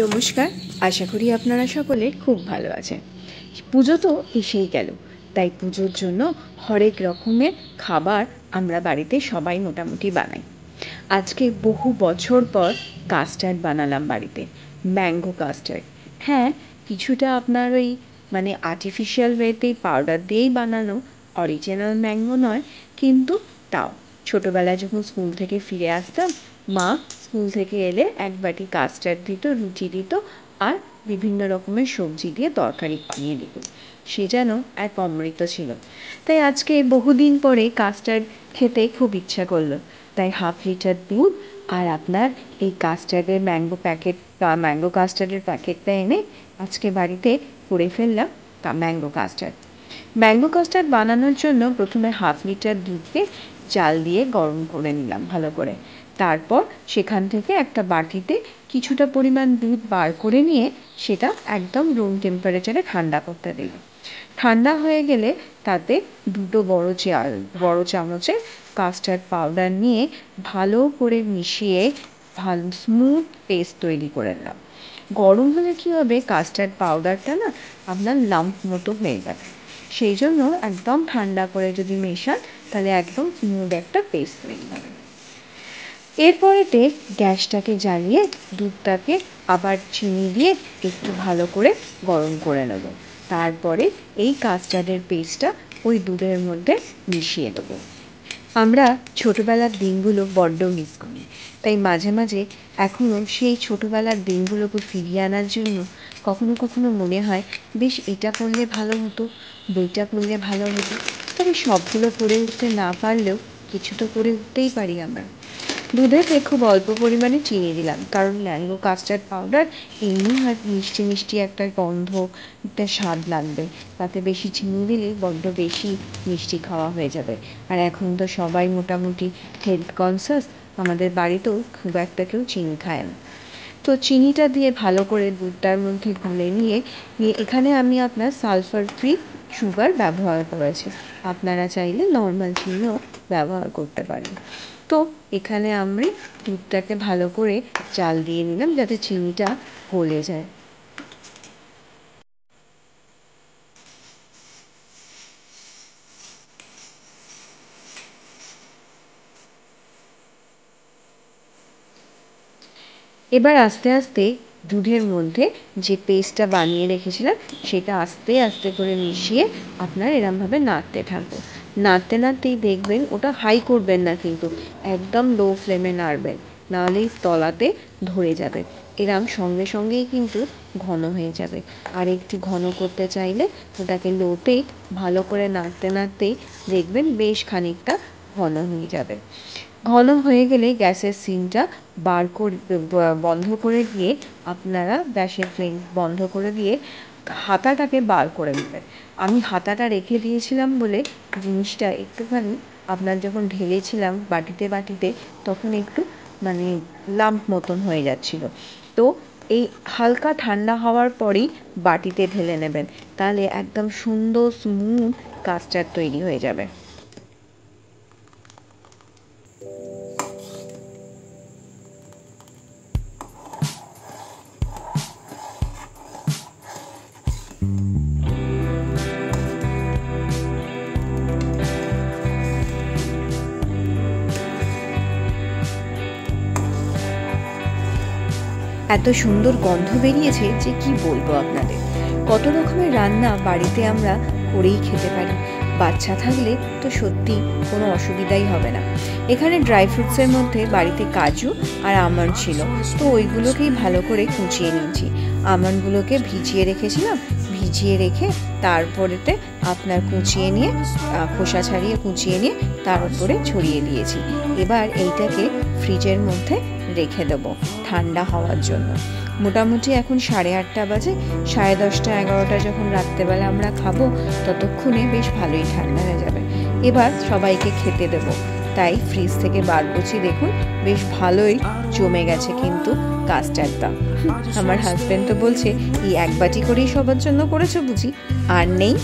নমস্কার, আশা করি আপনারা সকলে খুব ভালো আছেন। পুজো তো এসেই গেল, তাই পুজোর জন্য হরেক রকমের খাবার আমরা বাড়িতে সবাই মোটামুটি বানাই। আজকে বহু বছর পর কাস্টার্ড বানালাম বাড়িতে, ম্যাঙ্গো কাস্টার্ড। হ্যাঁ, কিছুটা আপনার ওই আর্টিফিশিয়াল ওয়েতেই পাউডার দিয়েই বানানো, অরিজিনাল ম্যাঙ্গো নয়, কিন্তু তাও ছোটোবেলায় যখন স্কুল থেকে ফিরে আসতাম, মা স্কুল থেকে এলে এক বাটি কাস্টার্ড দিত, রুটি দিত, আর বিভিন্ন রকমের সবজি দিয়ে তরকারি বানিয়ে দিত। সে যেন এক অমৃত ছিল। তাই আজকে বহুদিন পরে কাস্টার্ড খেতে খুব ইচ্ছা করলো, তাই 1/2 লিটার দুধ আর আপনার এই কাস্টার্ডের ম্যাঙ্গো কাস্টার্ডের প্যাকেটটা এনে আজকে বাড়িতে করে ফেললাম ম্যাঙ্গো কাস্টার্ড বানানোর জন্য প্রথমে 1/2 লিটার দুধকে জাল দিয়ে গরম করে নিলাম ভালো করে। তারপর সেখান থেকে একটা বাটিতে কিছুটা পরিমাণ দুধ বার করে নিয়ে সেটা একদম রুম টেম্পারেচারে ঠান্ডা করতে দিলাম। ঠান্ডা হয়ে গেলে তাতে 2 বড় চামচে কাস্টার্ড পাউডার নিয়ে ভালো করে মিশিয়ে ভালো স্মুথ পেস্ট তৈরি করে নিলাম। গরম হলে কী হবে, কাস্টার্ড পাউডারটা না আপনার লাম্প মতো হয়ে যাবে। সেই জন্য একদম ঠান্ডা করে যদি মেশান তাহলে একদম স্মুথ একটা পেস্ট তৈরি হবে। এরপরেতে গ্যাসটাকে জ্বালিয়ে দুধটাকে আবার চিনি দিয়ে একটু ভালো করে গরম করে নেব। তারপরে এই কাস্টার্ডের পেস্টটা ওই দুধের মধ্যে মিশিয়ে দেবো। আমরা ছোটোবেলার দিনগুলো বড্ড মিস করি, তাই মাঝে মাঝে এখনও সেই ছোটোবেলার দিনগুলোকে ফিরিয়ে আনার জন্য কখনো কখনো মনে হয় বেশ এটা করলে ভালো হতো, বইটা করলে ভালো হতো। তবে সবগুলো করে উঠতে না পারলেও কিছু তো করে উঠতেই পারি আমরা। দুধেতে খুব অল্প পরিমাণে চিনি দিলাম, কারণ ম্যাঙ্গো কাস্টার্ড পাউডার এমনি হয় মিষ্টি মিষ্টি একটা গন্ধ, একটা স্বাদ লাগবে। তাতে বেশি চিনি দিলে বড্ড বেশি মিষ্টি খাওয়া হয়ে যাবে। আর এখন তো সবাই মোটামুটি হেলথ কনসাস, আমাদের বাড়িতেও খুব একটা কেউ চিনি খায় না। তো চিনিটা দিয়ে ভালো করে দুধটার মধ্যে গুলে নিয়ে এখানে আমি আপনার সালফার ফ্রি সুগার ব্যবহার করেছি। আপনারা চাইলে নর্মাল চিনিও ব্যবহার করতে পারেন। তো এখানে আমি দুধটাকে ভালো করে জাল দিয়ে নিলাম যাতে চিনিটা গলে যায়। এবার আস্তে আস্তে দুধের মধ্যে যে পেস্টটা বানিয়ে রেখেছিলাম সেটা আস্তে আস্তে করে মিশিয়ে আপনার এরমভাবে নাড়তে থাকবো। নাড়তে নাড়তেই দেখবেন, ওটা হাই করবেন না কিন্তু, একদম লো ফ্লেমে নাড়বেন, নাহলেই তলাতে ধরে যাবে। এরম সঙ্গে সঙ্গেই কিন্তু ঘন হয়ে যাবে। আর একটু ঘন করতে চাইলে ওটাকে লোতেই ভালো করে নাড়তে নাড়তেই দেখবেন বেশ খানিকটা ঘন হয়ে যাবে। ঘন হয়ে গেলে গ্যাসের সিমটা বন্ধ করে দিয়ে আপনারা গ্যাসের ফ্লেম বন্ধ করে দিয়ে হাতাটাকে বার করে নেবেন। আমি হাতাটা রেখে দিয়েছিলাম বলে জিনিসটা একটুখানি আপনার যখন ঢেলেছিলাম বাটিতে তখন একটু লাম্প মতন হয়ে যাচ্ছিল। তো এই হালকা ঠান্ডা হওয়ার পরেই বাটিতে ঢেলে নেবেন, তাহলে একদম সুন্দর স্মুথ কাস্টার্ড তৈরি হয়ে যাবে। এত সুন্দর গন্ধ বেরিয়েছে যে কি বলবো আপনাদের। কত রকমের রান্না বাড়িতে আমরা করেই খেতে পারি। বাচ্চা থাকলে তো সত্যি কোনো অসুবিধাই হবে না। এখানে ড্রাই ফ্রুটসের মধ্যে বাড়িতে কাজু আর আমন্ড ছিল, তো ওইগুলোকেই ভালো করে কুচিয়ে নিয়েছি। আমন্ডগুলোকে ভিজিয়ে রেখেছিলাম, ভিজিয়ে রেখে তারপরেতে আপনার কুচিয়ে নিয়ে খোসা ছাড়িয়ে কুচিয়ে নিয়ে তার উপরে ছড়িয়ে দিয়েছি। এবার এইটাকে ফ্রিজের মধ্যে রেখে দেবো ঠান্ডা হওয়ার জন্য। মোটামুটি এখন 8:30 বাজে, 10:30 11টা যখন রাত্রেবেলা আমরা খাবো ততক্ষণে বেশ ভালোই ঠান্ডা হয়ে যাবে। এবার সবাইকে খেতে দেব, তাই ফ্রিজ থেকে বার করছি। দেখুন বেশ ভালোই জমে গেছে কিন্তু কাস্টার্ডটা। আমার হাজব্যান্ড তো বলছে এই এক বাটি করেই সবার জন্য করেছো বুঝি, আর নেই।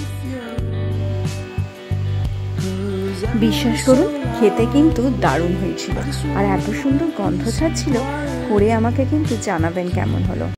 বিশ্বাস করুন খেতে কিন্তু দারুণ হয়েছিল, আর এত সুন্দর গন্ধ ছাড়ছিল। করে আমাকে কিন্তু জানাবেন কেমন হলো।